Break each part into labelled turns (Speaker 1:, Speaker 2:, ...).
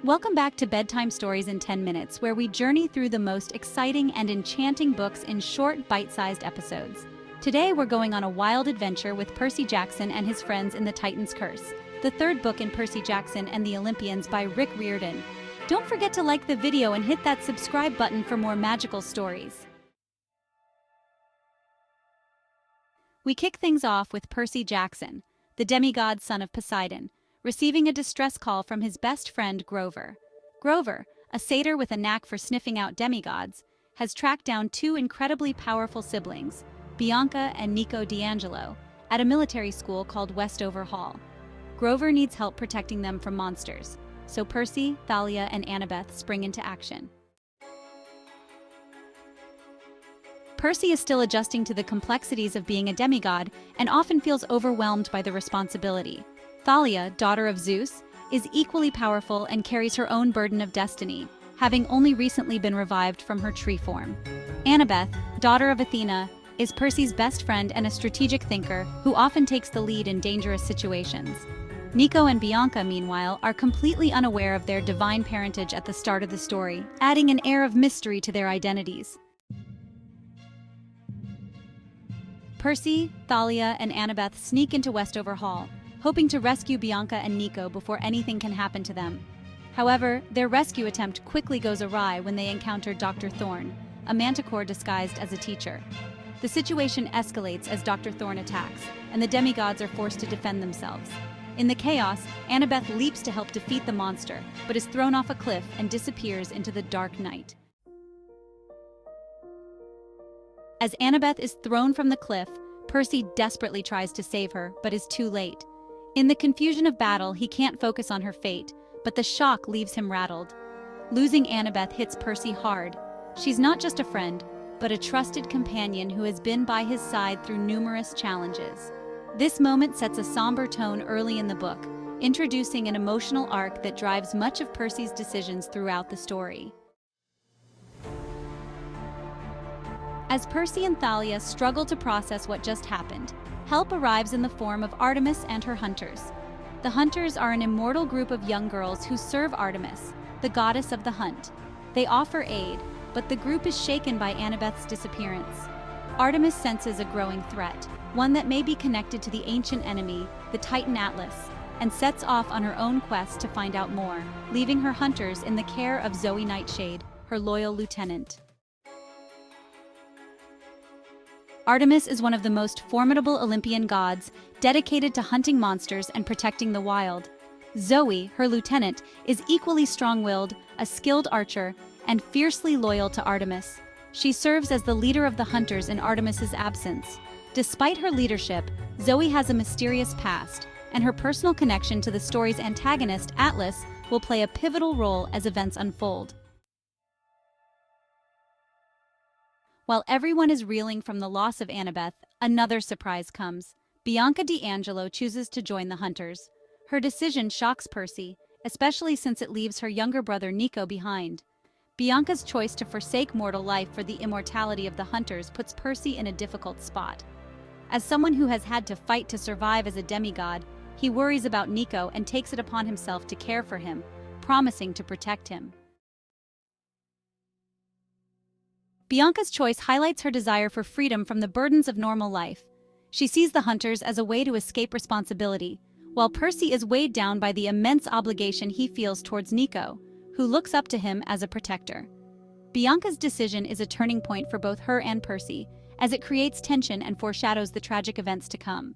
Speaker 1: Welcome back to Bedtime Stories in 10 Minutes, where we journey through the most exciting and enchanting books in short, bite-sized episodes. Today, we're going on a wild adventure with Percy Jackson and his friends in The Titan's Curse, the third book in Percy Jackson and the Olympians by Rick Riordan. Don't forget to like the video and hit that subscribe button for more magical stories. We kick things off with Percy Jackson, the demigod son of Poseidon, receiving a distress call from his best friend Grover. Grover, a satyr with a knack for sniffing out demigods, has tracked down two incredibly powerful siblings, Bianca and Nico D'Angelo, at a military school called Westover Hall. Grover needs help protecting them from monsters, so Percy, Thalia, and Annabeth spring into action. Percy is still adjusting to the complexities of being a demigod and often feels overwhelmed by the responsibility. Thalia, daughter of Zeus, is equally powerful and carries her own burden of destiny, having only recently been revived from her tree form. Annabeth, daughter of Athena, is Percy's best friend and a strategic thinker who often takes the lead in dangerous situations. Nico and Bianca, meanwhile, are completely unaware of their divine parentage at the start of the story, adding an air of mystery to their identities. Percy, Thalia, and Annabeth sneak into Westover Hall, hoping to rescue Bianca and Nico before anything can happen to them. However, their rescue attempt quickly goes awry when they encounter Dr. Thorne, a manticore disguised as a teacher. The situation escalates as Dr. Thorne attacks, and the demigods are forced to defend themselves. In the chaos, Annabeth leaps to help defeat the monster, but is thrown off a cliff and disappears into the dark night. As Annabeth is thrown from the cliff, Percy desperately tries to save her, but is too late. In the confusion of battle, he can't focus on her fate, but the shock leaves him rattled. Losing Annabeth hits Percy hard. She's not just a friend, but a trusted companion who has been by his side through numerous challenges. This moment sets a somber tone early in the book, introducing an emotional arc that drives much of Percy's decisions throughout the story. As Percy and Thalia struggle to process what just happened, help arrives in the form of Artemis and her hunters. The hunters are an immortal group of young girls who serve Artemis, the goddess of the hunt. They offer aid, but the group is shaken by Annabeth's disappearance. Artemis senses a growing threat, one that may be connected to the ancient enemy, the Titan Atlas, and sets off on her own quest to find out more, leaving her hunters in the care of Zoe Nightshade, her loyal lieutenant. Artemis is one of the most formidable Olympian gods, dedicated to hunting monsters and protecting the wild. Zoe, her lieutenant, is equally strong-willed, a skilled archer, and fiercely loyal to Artemis. She serves as the leader of the hunters in Artemis's absence. Despite her leadership, Zoe has a mysterious past, and her personal connection to the story's antagonist, Atlas, will play a pivotal role as events unfold. While everyone is reeling from the loss of Annabeth, another surprise comes. Bianca D'Angelo chooses to join the hunters. Her decision shocks Percy, especially since it leaves her younger brother Nico behind. Bianca's choice to forsake mortal life for the immortality of the hunters puts Percy in a difficult spot. As someone who has had to fight to survive as a demigod, he worries about Nico and takes it upon himself to care for him, promising to protect him. Bianca's choice highlights her desire for freedom from the burdens of normal life. She sees the hunters as a way to escape responsibility, while Percy is weighed down by the immense obligation he feels towards Nico, who looks up to him as a protector. Bianca's decision is a turning point for both her and Percy, as it creates tension and foreshadows the tragic events to come.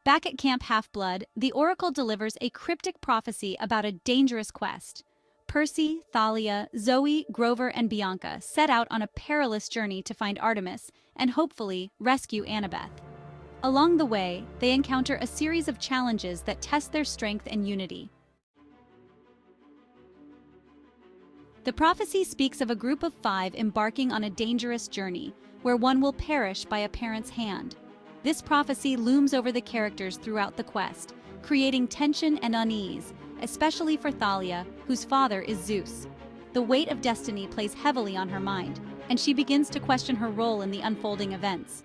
Speaker 1: Back at Camp Half-Blood, the Oracle delivers a cryptic prophecy about a dangerous quest. Percy, Thalia, Zoe, Grover, and Bianca set out on a perilous journey to find Artemis and hopefully rescue Annabeth. Along the way, they encounter a series of challenges that test their strength and unity. The prophecy speaks of a group of 5 embarking on a dangerous journey, where one will perish by a parent's hand. This prophecy looms over the characters throughout the quest, creating tension and unease, especially for Thalia, whose father is Zeus. The weight of destiny plays heavily on her mind, and she begins to question her role in the unfolding events.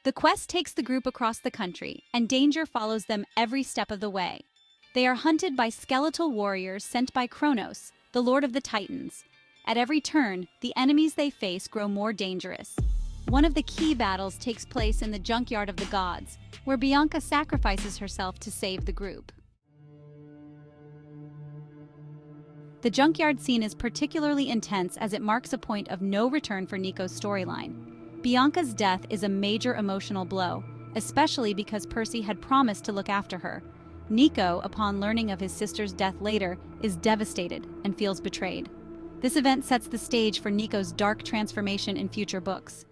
Speaker 1: The quest takes the group across the country, and danger follows them every step of the way. They are hunted by skeletal warriors sent by Kronos, the Lord of the Titans. At every turn, the enemies they face grow more dangerous. One of the key battles takes place in the junkyard of the gods, where Bianca sacrifices herself to save the group. The junkyard scene is particularly intense as it marks a point of no return for Nico's storyline. Bianca's death is a major emotional blow, especially because Percy had promised to look after her. Nico, upon learning of his sister's death later, is devastated and feels betrayed. This event sets the stage for Nico's dark transformation in future books.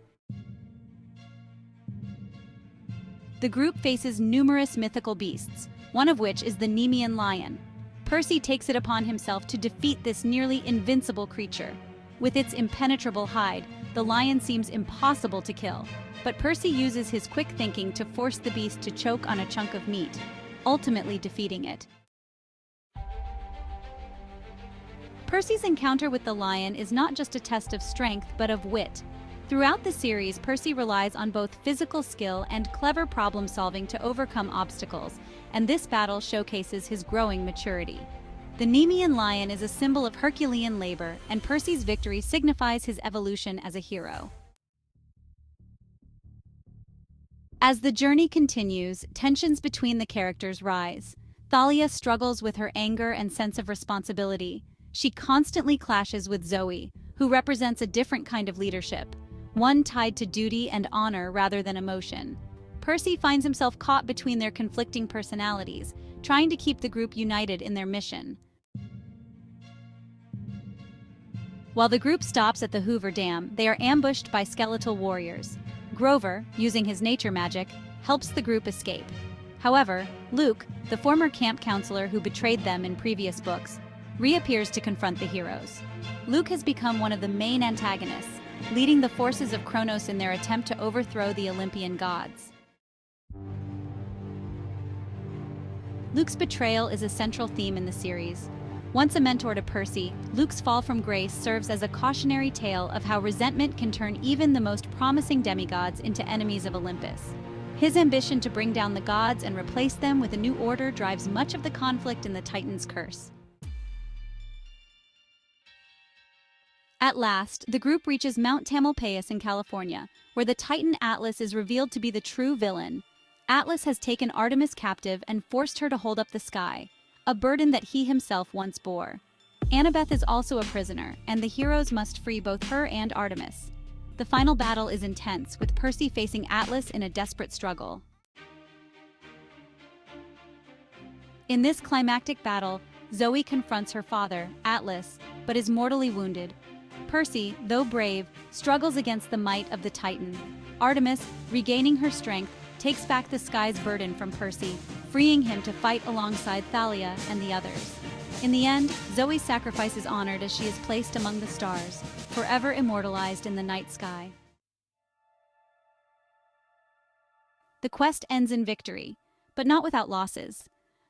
Speaker 1: The group faces numerous mythical beasts, one of which is the Nemean lion. Percy takes it upon himself to defeat this nearly invincible creature. With its impenetrable hide, the lion seems impossible to kill, but Percy uses his quick thinking to force the beast to choke on a chunk of meat, ultimately defeating it. Percy's encounter with the lion is not just a test of strength, but of wit. Throughout the series, Percy relies on both physical skill and clever problem-solving to overcome obstacles, and this battle showcases his growing maturity. The Nemean lion is a symbol of Herculean labor, and Percy's victory signifies his evolution as a hero. As the journey continues, tensions between the characters rise. Thalia struggles with her anger and sense of responsibility. She constantly clashes with Zoe, who represents a different kind of leadership, one tied to duty and honor rather than emotion. Percy finds himself caught between their conflicting personalities, trying to keep the group united in their mission. While the group stops at the Hoover Dam, they are ambushed by skeletal warriors. Grover, using his nature magic, helps the group escape. However, Luke, the former camp counselor who betrayed them in previous books, reappears to confront the heroes. Luke has become one of the main antagonists, leading the forces of Kronos in their attempt to overthrow the Olympian gods. Luke's betrayal is a central theme in the series. Once a mentor to Percy, Luke's fall from grace serves as a cautionary tale of how resentment can turn even the most promising demigods into enemies of Olympus. His ambition to bring down the gods and replace them with a new order drives much of the conflict in the Titan's curse. At last, the group reaches Mount Tamalpais in California, where the Titan Atlas is revealed to be the true villain. Atlas has taken Artemis captive and forced her to hold up the sky, a burden that he himself once bore. Annabeth is also a prisoner, and the heroes must free both her and Artemis. The final battle is intense, with Percy facing Atlas in a desperate struggle. In this climactic battle, Zoe confronts her father, Atlas, but is mortally wounded. Percy, though brave, struggles against the might of the Titan. Artemis, regaining her strength, takes back the sky's burden from Percy, freeing him to fight alongside Thalia and the others. In the end, Zoe's sacrifice is honored as she is placed among the stars, forever immortalized in the night sky. The quest ends in victory, but not without losses.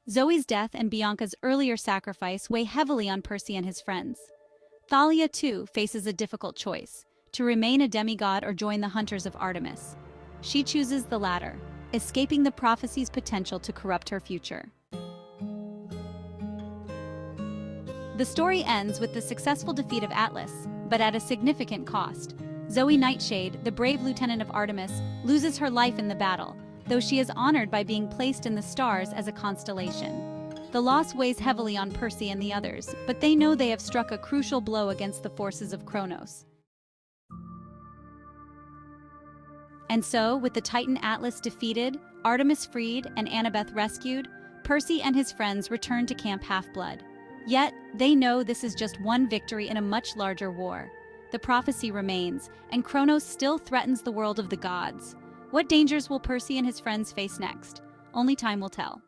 Speaker 1: Zoe's death and Bianca's earlier sacrifice weigh heavily on Percy and his friends. Thalia, too, faces a difficult choice, to remain a demigod or join the hunters of Artemis. She chooses the latter, escaping the prophecy's potential to corrupt her future. The story ends with the successful defeat of Atlas, but at a significant cost. Zoe Nightshade, the brave lieutenant of Artemis, loses her life in the battle, though she is honored by being placed in the stars as a constellation. The loss weighs heavily on Percy and the others, but they know they have struck a crucial blow against the forces of Kronos. And so, with the Titan Atlas defeated, Artemis freed, and Annabeth rescued, Percy and his friends return to Camp Half-Blood. Yet, they know this is just one victory in a much larger war. The prophecy remains, and Kronos still threatens the world of the gods. What dangers will Percy and his friends face next? Only time will tell.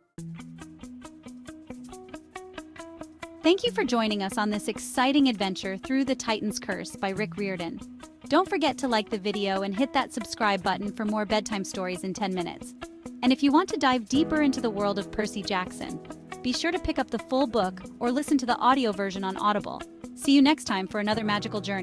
Speaker 1: Thank you for joining us on this exciting adventure through the Titan's Curse by Rick Riordan. Don't forget to like the video and hit that subscribe button for more bedtime stories in 10 minutes. And if you want to dive deeper into the world of Percy Jackson, be sure to pick up the full book or listen to the audio version on Audible. See you next time for another magical journey.